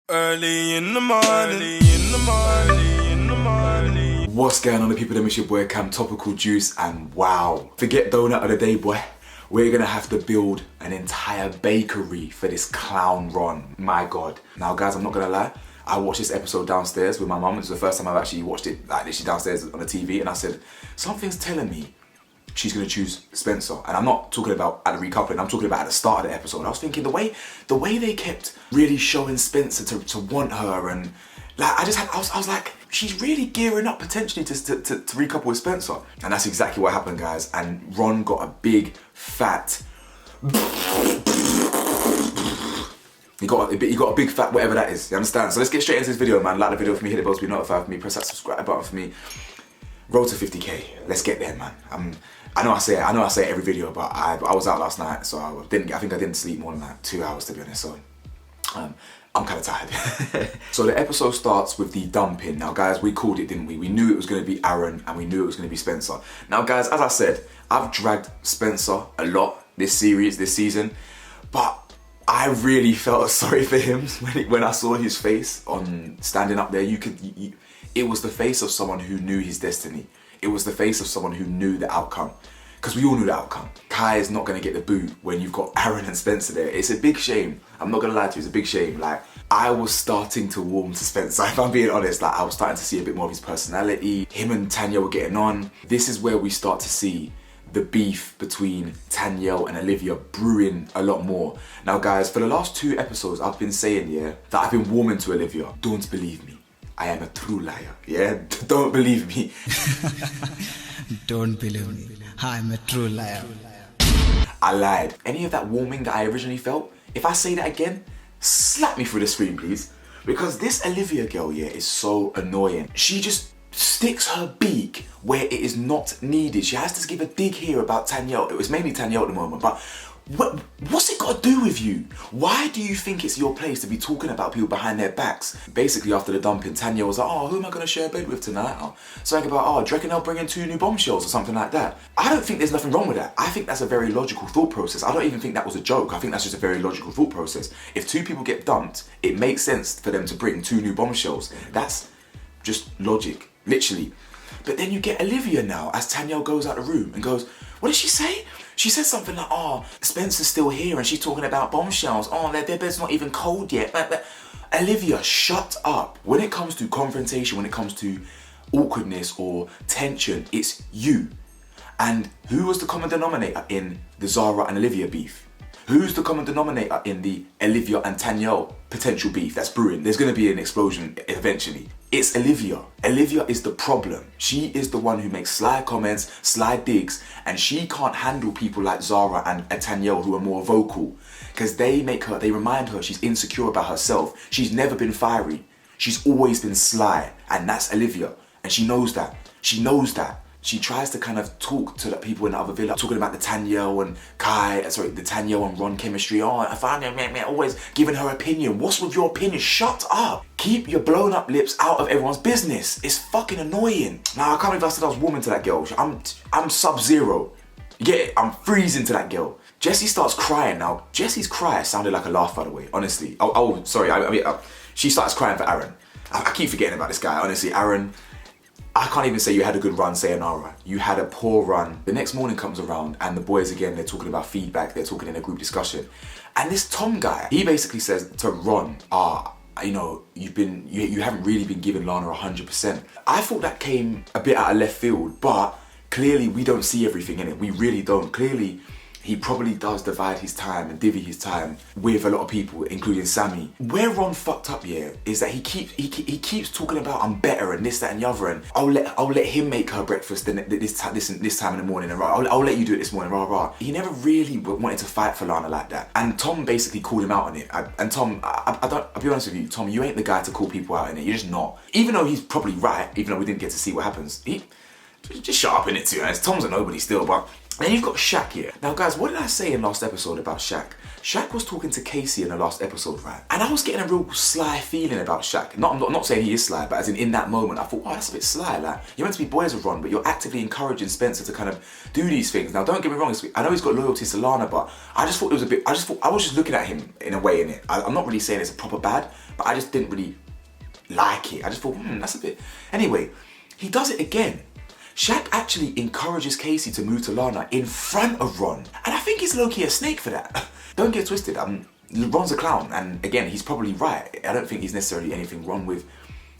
Early in the morning. What's going on, the people? It's your boy Cam, Topical Juice, and wow, forget donut of the day, boy. We're gonna have to build an entire bakery for this clown Ron. My God. Now, guys, I'm not gonna lie. I watched this episode downstairs with my mum. It's the first time I've actually watched it like literally downstairs on the TV, and I said, something's telling me she's gonna choose Spencer. And I'm not talking about at the recoupling, I'm talking about at the start of the episode. I was thinking the way they kept really showing Spencer to want her, and like I was like, she's really gearing up potentially to recouple with Spencer. And that's exactly what happened, guys. And Ron got a big fat He got a big fat whatever that is, you understand? So let's get straight into this video, man. Like the video for me, hit the bell to be notified for me, press that subscribe button for me. Road to 50k. Let's get there, man. I know I say it every video, but I was out last night, so I think I didn't sleep more than like 2 hours, to be honest. So I'm kind of tired. So the episode starts with the dumping. Now, guys, we called it, didn't we? We knew it was going to be Aaron, and we knew it was going to be Spencer. Now, guys, as I said, I've dragged Spencer a lot this season, but I really felt sorry for him when I saw his face on standing up there. It was the face of someone who knew his destiny. It was the face of someone who knew the outcome. Because we all knew the outcome. Kai is not going to get the boot when you've got Aaron and Spencer there. It's a big shame. I'm not going to lie to you, it's a big shame. Like, I was starting to warm to Spencer, if I'm being honest. Like, I was starting to see a bit more of his personality. Him and Tanya were getting on. This is where we start to see the beef between Tanya and Olivia brewing a lot more. Now, guys, for the last 2 episodes, I've been saying, yeah, that I've been warming to Olivia. Don't believe me. I am a true liar, yeah? Don't believe me. Don't believe me. I'm a true liar. I lied. Any of that warming that I originally felt, if I say that again, slap me through the screen, please. Because this Olivia girl, yeah, is so annoying. She just sticks her beak where it is not needed. She has to give a dig here about Tanya. It was mainly Tanya at the moment, but what's it got to do with you? Why do you think it's your place to be talking about people behind their backs? Basically, after the dumping, Tanya was like, oh, who am I going to share a bed with tonight? Oh, something about, oh, do you reckon they'll bring in 2 new bombshells or something like that? I don't think there's nothing wrong with that. I think that's a very logical thought process. I don't even think that was a joke. I think that's just a very logical thought process. If 2 people get dumped, it makes sense for them to bring 2 new bombshells. That's just logic, literally. But then you get Olivia now, as Tanya goes out the room and goes, what did she say? She said something like, oh, Spencer's still here and she's talking about bombshells. Oh, their bed's not even cold yet. But Olivia, shut up. When it comes to confrontation, when it comes to awkwardness or tension, it's you. And who was the common denominator in the Zara and Olivia beef? Who's the common denominator in the Olivia and Tanya potential beef that's brewing? There's going to be an explosion eventually. It's Olivia. Olivia is the problem. She is the one who makes sly comments, sly digs, and she can't handle people like Zara and Tanya who are more vocal, because they remind her she's insecure about herself. She's never been fiery. She's always been sly, and that's Olivia. And she knows that. She knows that. She tries to kind of talk to the people in the other villa, talking about the Tanya and the Tanya and Ron chemistry. Oh, I found her, always giving her opinion. What's with your opinion? Shut up. Keep your blown up lips out of everyone's business. It's fucking annoying. Now, I can't believe I said I was warming to that girl. I'm Sub-Zero. You get it? I'm freezing to that girl. Jessie starts crying now. Jessie's cry sounded like a laugh, by the way, honestly. She starts crying for Aaron. I keep forgetting about this guy, honestly. Aaron, I can't even say you had a good run, sayonara. You had a poor run. The next morning comes around and the boys again, they're talking about feedback, they're talking in a group discussion. And this Tom guy, he basically says to Ron, you know, you haven't really been giving Lana 100%. I thought that came a bit out of left field, but clearly we don't see everything in it. We really don't. Clearly, he probably does divide his time and divvy his time with a lot of people, including Sammy. Where Ron fucked up here is that he keeps talking about I'm better and this, that, and the other, and I'll let him make her breakfast this time in the morning, and I'll let you do it this morning, rah rah. He never really wanted to fight for Lana like that, and Tom basically called him out on it. And Tom, I'll be honest with you, Tom, you ain't the guy to call people out in it. You're just not. Even though he's probably right, even though we didn't get to see what happens, just shut up in it too. Tom's a nobody still, but And then you've got Shaq here. Now guys, what did I say in last episode about Shaq? Shaq was talking to Casey in the last episode, right? And I was getting a real sly feeling about Shaq. I'm not saying he is sly, but as in that moment, I thought, oh, that's a bit sly. Like, you're meant to be boys with Ron, but you're actively encouraging Spencer to kind of do these things. Now, don't get me wrong, I know he's got loyalties to Lana, but I just thought it was a bit, I was just looking at him in a way in it. I'm not really saying it's a proper bad, but I just didn't really like it. I just thought, that's a bit. Anyway, he does it again. Shaq actually encourages Casey to move to Lana in front of Ron. And I think he's low-key a snake for that. Don't get twisted, Ron's a clown, and again, he's probably right. I don't think he's necessarily anything wrong with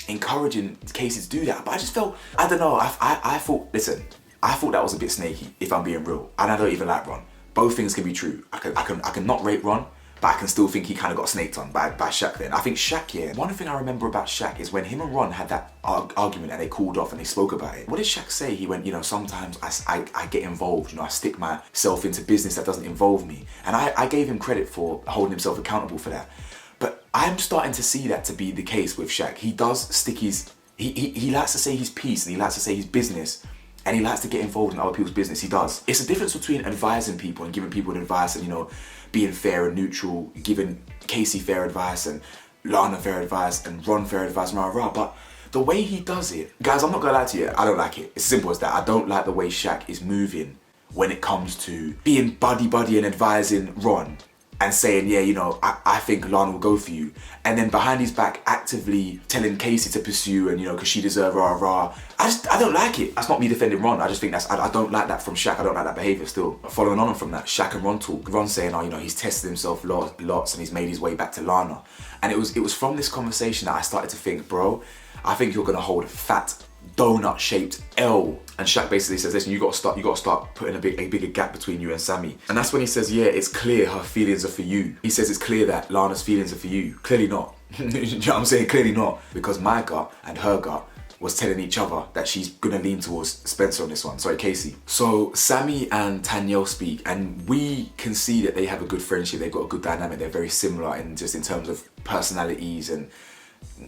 encouraging Casey to do that, but I just felt, I don't know, I thought, listen, I thought that was a bit snaky, if I'm being real, and I don't even like Ron. Both things can be true. I can not rate Ron, but I can still think he kind of got snaked on by Shaq then. I think Shaq, yeah, one thing I remember about Shaq is when him and Ron had that argument and they called off and they spoke about it. What did Shaq say? He went, you know, sometimes I get involved, you know, I stick myself into business that doesn't involve me. And I gave him credit for holding himself accountable for that. But I'm starting to see that to be the case with Shaq. He does stick he likes to say his piece and he likes to say his business. And he likes to get involved in other people's business. He does. It's a difference between advising people and giving people advice and, you know, being fair and neutral, giving Casey fair advice and Lana fair advice and Ron fair advice, but the way he does it, guys, I'm not gonna lie to you, I don't like it. It's simple as that. I don't like the way Shaq is moving when it comes to being buddy and advising Ron and saying, yeah, you know, I think Lana will go for you. And then behind his back, actively telling Casey to pursue and, you know, because she deserves rah. I don't like it. That's not me defending Ron. I just think I don't like that from Shaq. I don't like that behaviour still. Following on from that, Shaq and Ron talk. Ron saying, oh, you know, he's tested himself lots and he's made his way back to Lana. And it was from this conversation that I started to think, bro, I think you're going to hold a fat donut-shaped L. And Shaq basically says, listen, you got to start putting a bigger gap between you and Sammy. And that's when he says, yeah, it's clear her feelings are for you. He says it's clear that Lana's feelings are for you. Clearly not. You know what I'm saying? Clearly not. Because my gut and her gut was telling each other that she's gonna lean towards Spencer on this one. Sorry, Casey. So Sammy and Tanyel speak, and we can see that they have a good friendship. They've got a good dynamic. They're very similar in terms of personalities and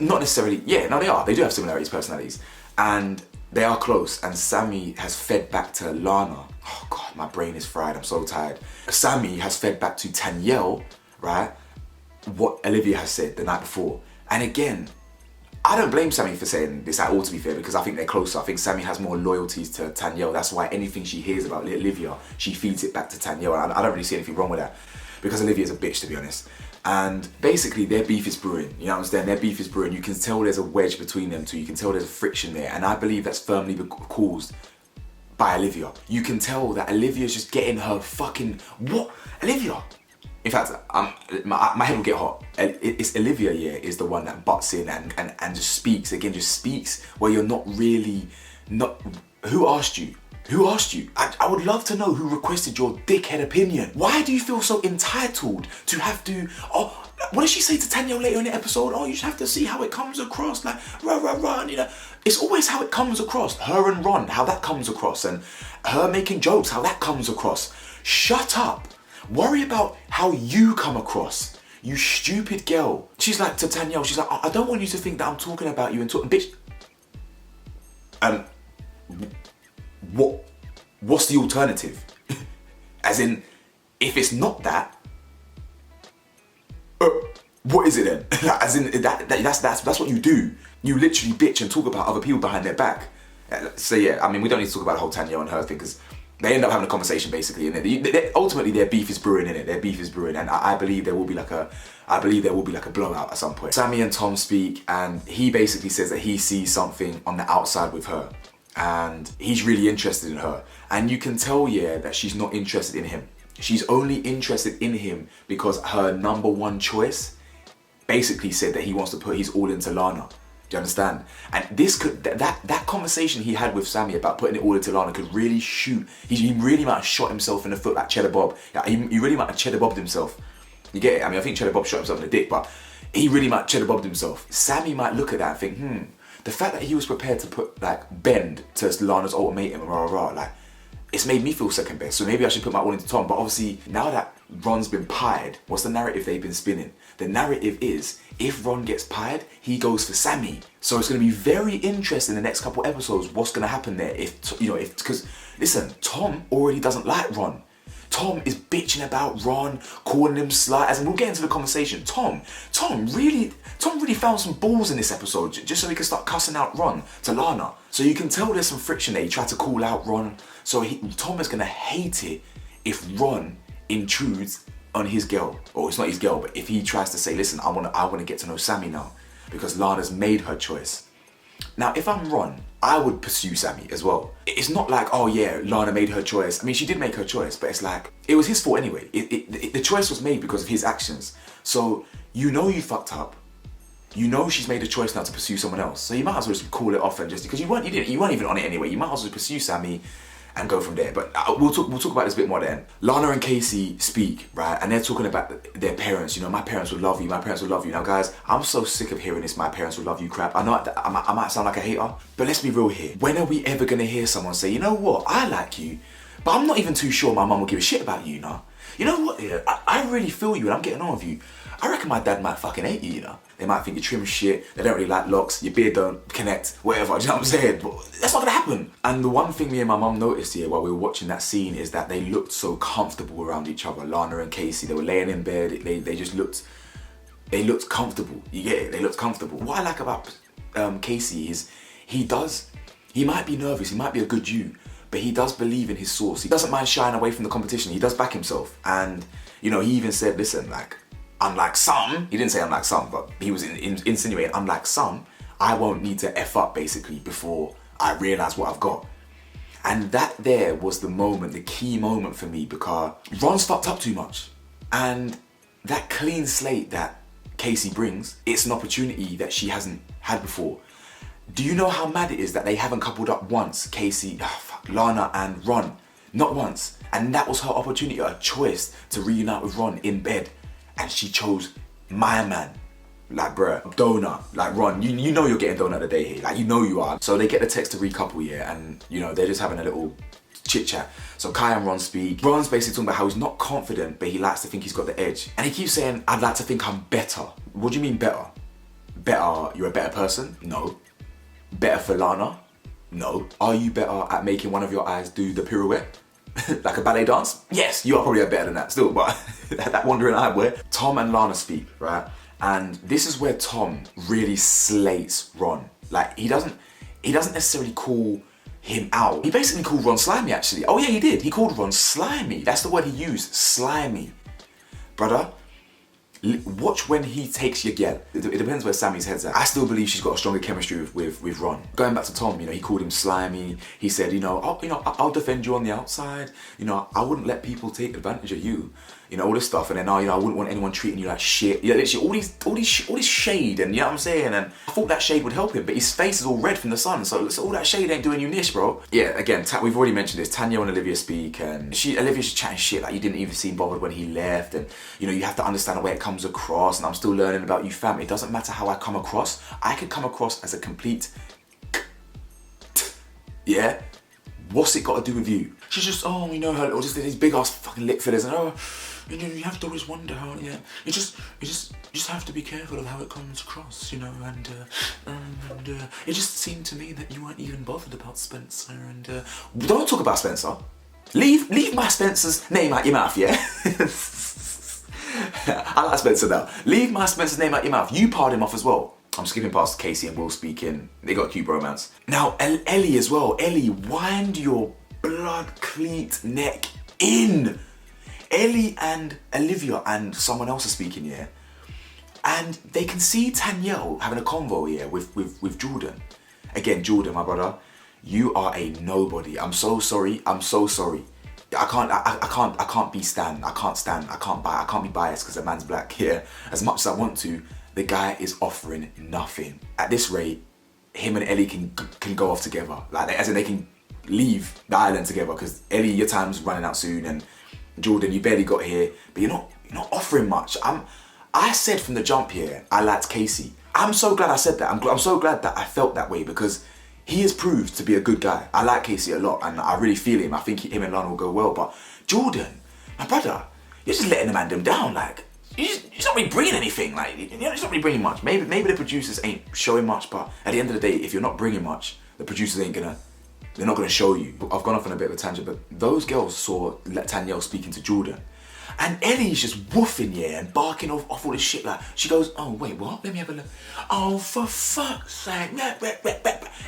not necessarily, yeah, no, they are. They do have similarities, personalities. And they are close, and Sammy has fed back to Lana. Oh God, my brain is fried, I'm so tired. Sammy has fed back to Tanyel, right, what Olivia has said the night before. And again, I don't blame Sammy for saying this at all, to be fair, because I think they're closer. I think Sammy has more loyalties to Tanyel. That's why anything she hears about Olivia, she feeds it back to Tanyel. I don't really see anything wrong with that, because Olivia's a bitch, to be honest. And basically their beef is brewing, you know what I'm saying? Their beef is brewing. You can tell there's a wedge between them two. You can tell there's a friction there. And I believe that's firmly caused by Olivia. You can tell that Olivia's just getting her fucking, what? Olivia? In fact, my head will get hot. It's Olivia, yeah, is the one that butts in and just speaks, where you're not really, who asked you? Who asked you? I would love to know who requested your dickhead opinion. Why do you feel so entitled to have to, oh, what does she say to Tanyel later in the episode? Oh, you just have to see how it comes across, like, rah, you know. It's always how it comes across. Her and Ron, how that comes across, and her making jokes, how that comes across. Shut up. Worry about how you come across, you stupid girl. She's like to Tanyel, she's like, I don't want you to think that I'm talking about you and talking, bitch. What's the alternative? As in, if it's not that, what is it then? As in, that's what you do. You literally bitch and talk about other people behind their back. So yeah, I mean, we don't need to talk about the whole Tanyel and her thing, because they end up having a conversation basically, and ultimately their beef is brewing in it. Their beef is brewing, and I believe there will be like a blowout at some point. Sammy and Tom speak, and he basically says that he sees something on the outside with her, and he's really interested in her. And you can tell, yeah, that she's not interested in him. She's only interested in him because her number one choice basically said that he wants to put his all into Lana. Do you understand? And this could, that conversation he had with Sammy about putting it all into Lana could really shoot. He really might have shot himself in the foot like Cheddar Bob. He really might have Cheddar Bobbed himself. You get it? I mean, I think Cheddar Bob shot himself in the dick, but he really might Cheddar Bobbed himself. Sammy might look at that and think, the fact that he was prepared to put, like, bend to Lana's ultimatum, like, it's made me feel second best. So maybe I should put my all into Tom. But obviously, now that Ron's been pied, what's the narrative they've been spinning? The narrative is, if Ron gets pied, he goes for Sammy. So it's going to be very interesting in the next couple episodes what's going to happen there. Because listen, Tom already doesn't like Ron. Tom is bitching about Ron, calling him slut, as we'll get into the conversation. Tom really found some balls in this episode, just so he can start cussing out Ron to Lana. So you can tell there's some friction there. He tried to call out Ron. So Tom is going to hate it if Ron intrudes on his girl. Or it's not his girl, but if he tries to say, listen, I want to get to know Sammy now, because Lana's made her choice. Now, if I'm Ron, I would pursue Sammy as well. It's not like, oh yeah, Lana made her choice. I mean, she did make her choice, but it's like, it was his fault anyway. The choice was made because of his actions. So, you know you fucked up. You know she's made a choice now to pursue someone else. So you might as well just call it off and just, because you weren't even on it anyway. You might as well pursue Sammy and go from there. But we'll talk about this a bit more then. Lana and Casey speak, right? And they're talking about their parents. You know, my parents will love you. My parents will love you. Now, guys, I'm so sick of hearing this "my parents will love you" crap. I know I might sound like a hater, but let's be real here. When are we ever gonna hear someone say, you know what, I like you, but I'm not even too sure my mum will give a shit about you, you know? You know what? Yeah, I really feel you, and I'm getting on with you. I reckon my dad might fucking hate you, you know? They might think you trim shit, they don't really like locks, your beard don't connect, whatever, do you know what I'm saying? But that's not gonna happen. And the one thing me and my mum noticed here while we were watching that scene is that they looked so comfortable around each other. Lana and Casey, they were laying in bed, they just looked comfortable, you get it? They looked comfortable. What I like about Casey is he might be nervous, he might be a good you, but he does believe in his source. He doesn't mind shying away from the competition, he does back himself. And, you know, he even said, listen, like, unlike some, he didn't say unlike some, but he was insinuating, unlike some, I won't need to F up basically before I realise what I've got. And that there was the moment, the key moment for me, because Ron's fucked up too much. And that clean slate that Casey brings, it's an opportunity that she hasn't had before. Do you know how mad it is that they haven't coupled up once, Casey, Lana and Ron? Not once. And that was her opportunity, a choice to reunite with Ron in bed. And she chose my man. Like, bruh, donut. Like, Ron, you know you're getting donut today here. Like, you know you are. So they get the text to recouple, yeah, and, you know, they're just having a little chit-chat. So Kai and Ron speak. Ron's basically talking about how he's not confident, but he likes to think he's got the edge. And he keeps saying, I'd like to think I'm better. What do you mean better? Better, you're a better person? No. Better for Lana? No. Are you better at making one of your eyes do the pirouette? Like a ballet dance? Yes, you are probably better than that still, but that wandering eye where Tom and Lana speak, right? And this is where Tom really slates Ron. Like, he doesn't necessarily call him out. He basically called Ron slimy, actually. Oh yeah, he did. He called Ron slimy. That's the word he used, slimy. Brother, watch when he takes your girl. It depends where Sammy's head's at. I still believe she's got a stronger chemistry with Ron. Going back to Tom, you know, he called him slimy. He said, I'll defend you on the outside. You know, I wouldn't let people take advantage of you. You know, all this stuff. And then, I wouldn't want anyone treating you like shit. Yeah, literally all this shade, and you know what I'm saying? And I thought that shade would help him, but his face is all red from the sun. So all that shade ain't doing you niche, bro. Yeah, again, we've already mentioned this. Tanya and Olivia speak, and Olivia's chatting shit like you didn't even seem bothered when he left. And, you know, you have to understand the way it comes across. And I'm still learning about you, fam. It doesn't matter how I come across. I could come across as a complete yeah? What's it got to do with you? She's just, her little, just these big ass fucking lip fillers, and you have to always wonder how, yeah. You just have to be careful of how it comes across, you know, and it just seemed to me that you weren't even bothered about Spencer, and don't talk about Spencer. Leave my Spencer's name out your mouth, yeah? I like Spencer now. Leave my Spencer's name out your mouth. You pardon him off as well. I'm skipping past Casey and Will speaking. They got a cute romance. Now, Ellie as well. Ellie, wind your blood cleat neck in. Ellie and Olivia and someone else are speaking here. And they can see Tanyel having a convo here with Jordan. Again, Jordan, my brother, you are a nobody. I'm so sorry. I'm so sorry. I can't be Stan. I can't be biased because the man's black. Yeah. As much as I want to, the guy is offering nothing. At this rate, him and Ellie can go off together. Like, as in they can leave the island together, because Ellie, your time's running out soon, and Jordan, you barely got here, but you're not offering much. I said from the jump here, I liked Casey. I'm so glad I said that. I'm so glad that I felt that way, because he has proved to be a good guy. I like Casey a lot, and I really feel him. I think him and Lana will go well, but Jordan, my brother, you're just letting the man them down. Like, you're not really bringing anything. Like, you're not really bringing much. Maybe the producers ain't showing much, but at the end of the day, if you're not bringing much, the producers they're not gonna show you. I've gone off on a bit of a tangent, but those girls saw Tanyel speaking to Jordan. And Ellie's just woofing, yeah, and barking off all this shit. Like, she goes, oh, wait, what? Let me have a look. Oh, for fuck's sake.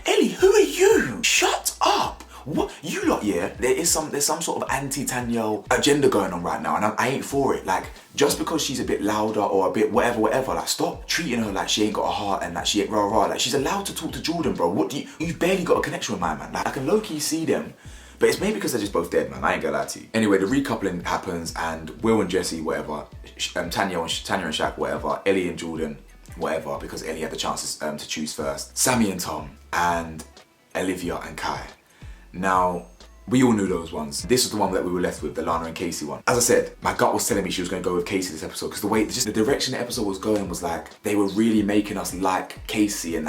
Ellie, who are you? Shut up. What? You lot, yeah, there's some sort of anti-Tanyel agenda going on right now, and I ain't for it. Like, just because she's a bit louder or a bit whatever, like, stop treating her like she ain't got a heart and like she ain't rah. Like, she's allowed to talk to Jordan, bro. What do you've barely got a connection with my man. Like, I can low-key see them, but it's maybe because they're just both dead, man. I ain't gonna lie to you. Anyway, the recoupling happens, and Will and Jesse, whatever, Tanya and Shaq, whatever, Ellie and Jordan, whatever, because Ellie had the chances to choose first. Sammy and Tom, and Olivia and Kai. Now, we all knew those ones. This was the one that we were left with, the Lana and Casey one. As I said, my gut was telling me she was going to go with Casey this episode, because the way, just the direction the episode was going was like, they were really making us like Casey, and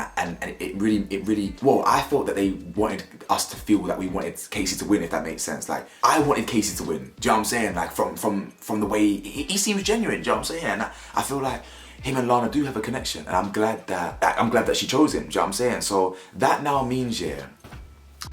it really, well, I thought that they wanted us to feel that we wanted Casey to win, if that makes sense. Like, I wanted Casey to win, do you know what I'm saying? Like, from the way, he seems genuine, do you know what I'm saying? And I feel like him and Lana do have a connection, and I'm glad that she chose him, do you know what I'm saying? So that now means, yeah,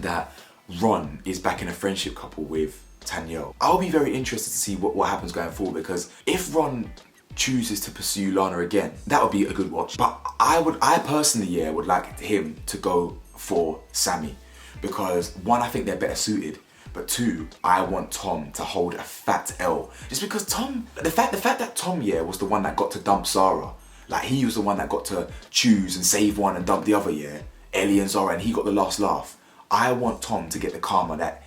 that Ron is back in a friendship couple with Tanyel. I'll be very interested to see what happens going forward, because if Ron chooses to pursue Lana again, that would be a good watch. But I personally, yeah, would like him to go for Sammy, because one, I think they're better suited, but two, I want Tom to hold a fat L. Just because Tom, the fact that Tom, yeah, was the one that got to dump Zara, like he was the one that got to choose and save one and dump the other, yeah, Ellie and Zara, and he got the last laugh. I want Tom to get the karma that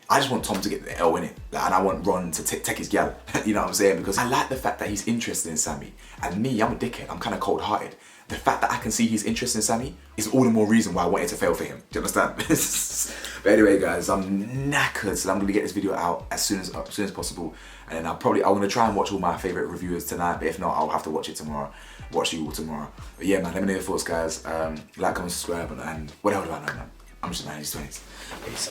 I just want Tom to get the L in it. Like, and I want Ron to take his gal. You know what I'm saying? Because I like the fact that he's interested in Sammy. And me, I'm a dickhead. I'm kind of cold-hearted. The fact that I can see he's interested in Sammy is all the more reason why I want it to fail for him. Do you understand? But anyway, guys, I'm knackered, so I'm gonna get this video out as soon as possible. And then I'm gonna try and watch all my favorite reviewers tonight. But if not, I'll have to watch it tomorrow. Watch you all tomorrow. But yeah, man, let me know your thoughts, guys. Like, comment, subscribe, and what the hell do I know, man? I'm just a man in his 20s. Peace.